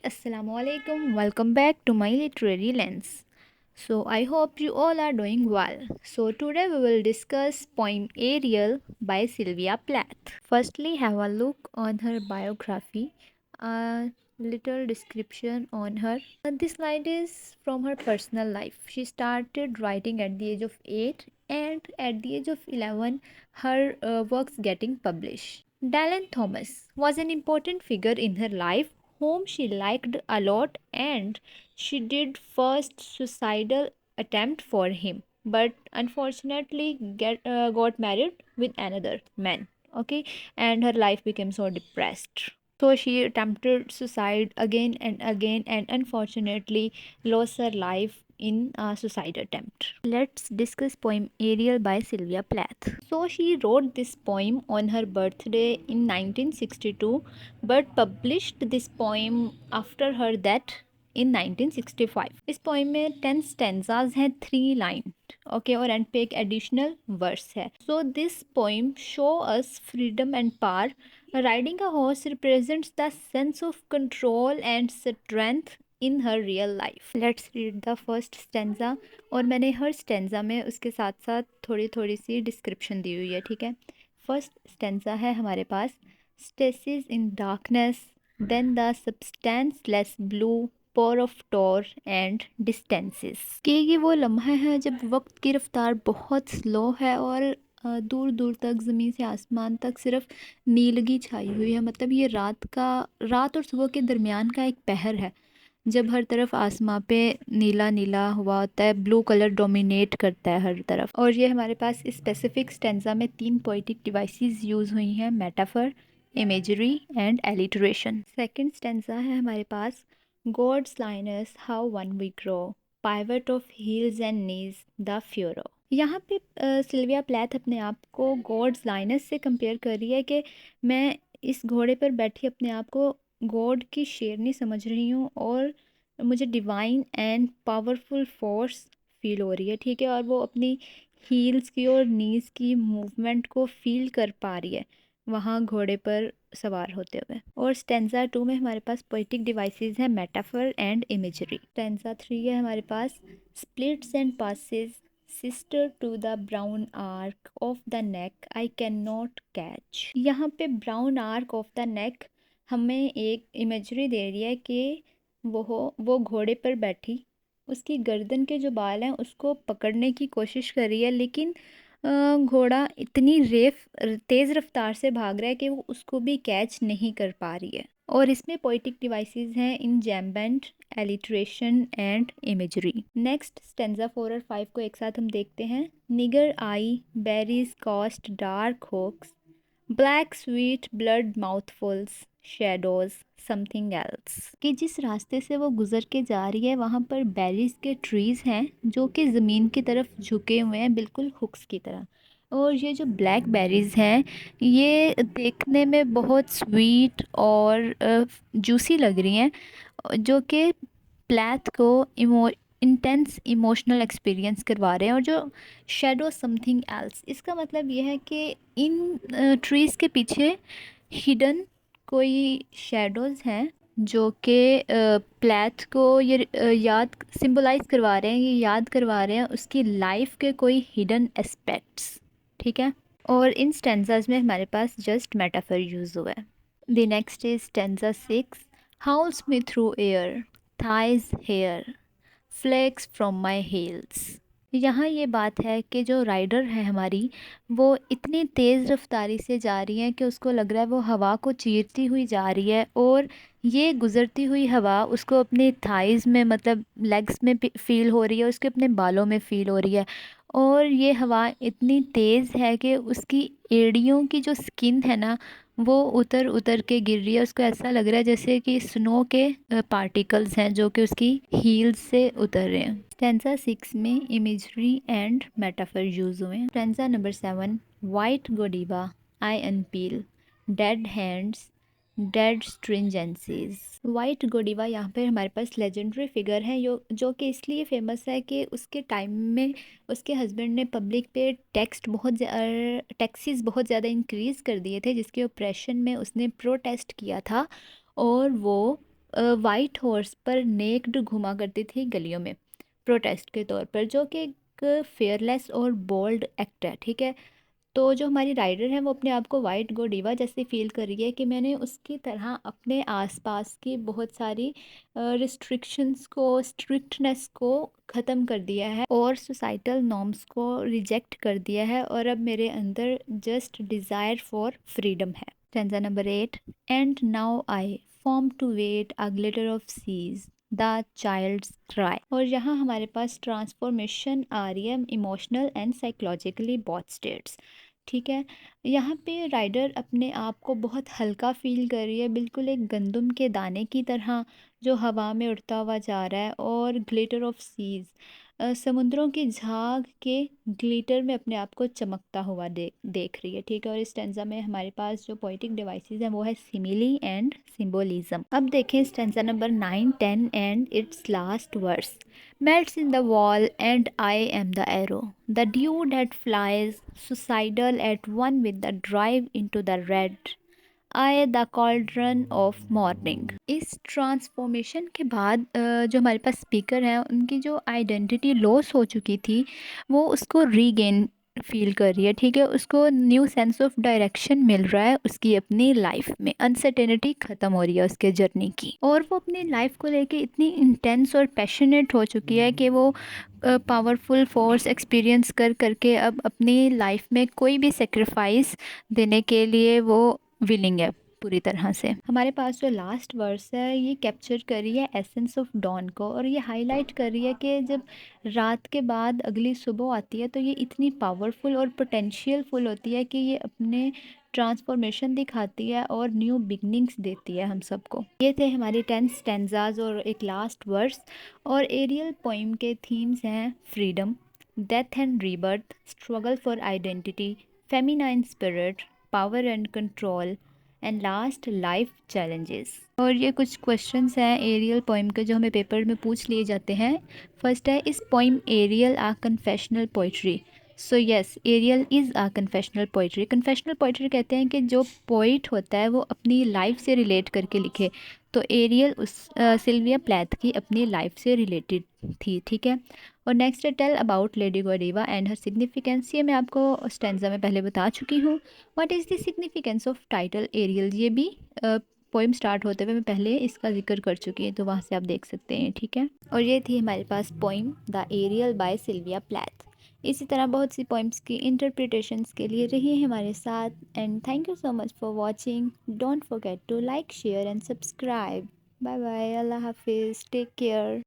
Assalamu alaikum. Welcome back to my literary lens. So, I hope you all are doing well. So, today we will discuss poem Ariel by Sylvia Plath. Firstly, have a look on her biography, a little description on her. This slide is from her personal life. She started writing at the age of 8, and at the age of 11, her works getting published. Dylan Thomas was an important figure in her life whom she liked a lot, and she did first suicidal attempt for him, but unfortunately got married with another man. Okay, and her life became so depressed. So she attempted suicide again and again, and unfortunately lost her life in a suicide attempt. Let's discuss poem Ariel by Sylvia Plath. So she wrote this poem on her birthday in 1962, but published this poem after her death in 1965. इस poem में 10 stanzas हैं, 3 line, okay, और and पे एक additional verse है. So this poem show us freedom and power. Riding a horse represents the sense of control and strength in her real life. Let's read the first stanza. और मैंने हर stanza में उसके साथ साथ थोड़ी थोड़ी सी डिस्क्रिप्शन दी हुई है, ठीक है. फर्स्ट स्टेंजा है हमारे पास. Stasis in darkness, then the substanceless blue pour of tor and distances. कि ये वो लम्हा है जब वक्त की रफ्तार बहुत स्लो है और दूर दूर तक ज़मीन से आसमान तक सिर्फ नीलगी छाई हुई है. मतलब ये रात और सुबह के दरमियान का एक पहर है जब हर तरफ आसमां पे नीला नीला हुआ होता है, ब्लू कलर डोमिनेट करता है हर तरफ. और ये हमारे पास स्पेसिफिक स्टेंजा में 3 पोइटिक डिवाइसेस यूज़ हुई हैं: metaphor, imagery and alliteration. Second stanza है हमारे पास. God's lioness how one we grow, pivot of heels and knees the furrow. यहाँ पे सिल्विया प्लैथ अपने आप को गॉड्स लाइनस से कंपेयर कर रही है कि मैं इस घोड़े पर बैठी अपने आप को गॉड की शेरनी समझ रही हूँ और मुझे divine and powerful force feel हो रही है, ठीक है. और वो अपनी हील्स की और नीज की मूवमेंट को फील कर पा रही है वहाँ घोड़े पर सवार होते हुए. और स्टेंजा 2 में हमारे पास पोइटिक डिवाइसेस हैं: मेटाफर एंड इमेजरी. स्टेंजा 3 है हमारे पास. Splits and passes sister to the brown arc of the neck I cannot नॉट कैच. यहाँ पे brown arc of the neck हमें एक इमेजरी दे रही है कि वो घोड़े पर बैठी उसकी गर्दन के जो बाल हैं उसको पकड़ने की कोशिश कर रही है, लेकिन घोड़ा इतनी तेज़ रफ्तार से भाग रहा है कि वो उसको भी कैच नहीं कर पा रही है. और इसमें पोइटिक डिवाइसेस हैं enjambment, alliteration and imagery. Next stanza 4 और 5 को एक साथ हम देखते हैं. Nigger eye berries cast dark hooks, black sweet blood mouthfuls, shadows something else. कि जिस रास्ते से वो गुजर के जा रही है वहाँ पर बेरीज के ट्रीज़ हैं जो कि ज़मीन की तरफ झुके हुए हैं, बिल्कुल हुक्स की तरह. और ये जो ब्लैक बेरीज़ हैं ये देखने में बहुत स्वीट और जूसी लग रही हैं, जो कि प्लैथ को इंटेंस इमोशनल एक्सपीरियंस करवा रहे हैं. और जो शेडो समथिंग एल्स, इसका मतलब ये है कि इन ट्रीज़ के पीछे हिडन कोई शेडोज़ हैं जो कि प्लैथ को ये याद सिंबलाइज करवा रहे हैं, ये याद करवा रहे हैं उसकी लाइफ के कोई हिडन एस्पेक्ट्स, ठीक है. और इन स्टेंजाज में हमारे पास जस्ट मेटाफर यूज़ हुआ है. The next is stanza 6. Hauls me through air, thighs hair, flakes from my heels. यहाँ ये बात है कि जो राइडर है हमारी वो इतनी तेज़ रफ्तारी से जा रही है कि उसको लग रहा है वो हवा को चीरती हुई जा रही है, और ये गुज़रती हुई हवा उसको अपने थाइज़ में, मतलब लेग्स में फ़ील हो रही है, उसके अपने बालों में फ़ील हो रही है. और ये हवा इतनी तेज़ है कि उसकी एड़ियों की जो स्किन है ना वो उतर उतर के गिर रही है. उसको ऐसा लग रहा है जैसे कि स्नो के पार्टिकल्स हैं जो कि उसकी हील्स से उतर रहे हैं. स्टेंजा 6 में इमेजरी एंड मेटाफर यूज हुए हैं. Stanza number 7. वाइट गोडीबा आई अनपील, डेड हैंड्स, डेड स्ट्रिंजेंसीज. वाइट गोडीबा यहाँ पे हमारे पास लेजेंडरी फिगर है जो कि इसलिए फेमस है कि उसके टाइम में उसके हस्बैंड ने पब्लिक पे टैक्सेस बहुत ज़्यादा इंक्रीज़ कर दिए थे, जिसके ऑपरेशन में उसने प्रोटेस्ट किया था और वो वाइट हॉर्स पर नेक्ड घुमा करती थी गलियों में प्रोटेस्ट के तौर पर, जो कि एक फेयरलेस और बोल्ड एक्ट है, ठीक है। तो जो हमारी राइडर है वो अपने आप को वाइट गोडीवा जैसे फील कर रही है कि मैंने उसकी तरह अपने आसपास की बहुत सारी रिस्ट्रिक्शंस को, स्ट्रिक्टनेस को ख़त्म कर दिया है और सोसाइटल नॉर्म्स को रिजेक्ट कर दिया है, और अब मेरे अंदर जस्ट डिज़ायर फॉर फ्रीडम है। Stanza number 8। And now I foam to wheat a glitter of seas the child's cry. और यहाँ हमारे पास ट्रांसफॉर्मेशन आ रही है emotional and psychologically both states, ठीक है। यहाँ पे राइडर अपने आप को बहुत हल्का फील कर रही है, बिल्कुल एक गंदम के दाने की तरह जो हवा में उड़ता हुआ जा रहा है, और ग्लिटर ऑफ सीज, समुद्रों की झाग के ग्लिटर में अपने आप को चमकता हुआ देख रही है, ठीक है। और इस स्टेंजा में हमारे पास जो पोइटिक डिवाइसेस हैं वो है सिमिली एंड सिम्बोलिज्म। अब देखें stanza number 9, 10 and its last verse. Melts in the wall, and I am the arrow, the dew that flies, suicidal at one with the drive into the red. I the cauldron of morning. इस transformation के बाद जो हमारे पास speaker हैं उनकी जो identity loss हो चुकी थी वो उसको रीगेन फील कर रही है, ठीक है। उसको न्यू सेंस ऑफ डायरेक्शन मिल रहा है उसकी अपनी लाइफ में, अनसर्टेनिटी ख़त्म हो रही है उसके जर्नी की, और वो अपनी लाइफ को लेके इतनी इंटेंस और पैशनेट हो चुकी है कि वो पावरफुल फोर्स एक्सपीरियंस कर करके अब अपनी लाइफ में कोई भी सेक्रीफाइस देने के लिए वो विलिंग है पूरी तरह से। हमारे पास जो लास्ट वर्स है ये कैप्चर कर रही है एसेंस ऑफ डॉन को, और ये हाईलाइट कर रही है कि जब रात के बाद अगली सुबह आती है तो ये इतनी पावरफुल और पोटेंशियल फुल होती है कि ये अपने ट्रांसफॉर्मेशन दिखाती है और न्यू बिगनिंग्स देती है हम सबको। ये थे हमारी 10 स्टेंजाज और एक लास्ट वर्स। और एरियल पोइम के थीम्स हैं freedom, death and rebirth, struggle for identity, feminine spirit, power and control, and last life challenges. और ये कुछ क्वेश्चंस हैं एरियल पोइम के जो हमें पेपर में पूछ लिए जाते हैं। फर्स्ट है, is poem Ariel a confessional poetry? So yes, Ariel is a confessional poetry. Confessional poetry कहते हैं कि जो पोइट होता है वो अपनी लाइफ से रिलेट करके लिखे, तो एरियल उस सिल्विया प्लैथ की अपनी लाइफ से रिलेटेड थी, ठीक है। और नेक्स्ट है, tell about Lady Godiva and her significance. ये मैं आपको स्टेंजा में पहले बता चुकी हूँ। What is the significance of title Ariel? ये भी पोइम स्टार्ट होते हुए मैं पहले इसका जिक्र कर चुकी हूँ, तो वहाँ से आप देख सकते हैं, ठीक है। और ये थी हमारे पास poem the Ariel by Sylvia Plath. इसी तरह बहुत सी पोइम्स की इंटरप्रिटेशंस के लिए रहिए हमारे साथ, and thank you so much for watching. Don't forget to like, share and subscribe. Bye bye, Allah हाफिज़, टेक केयर।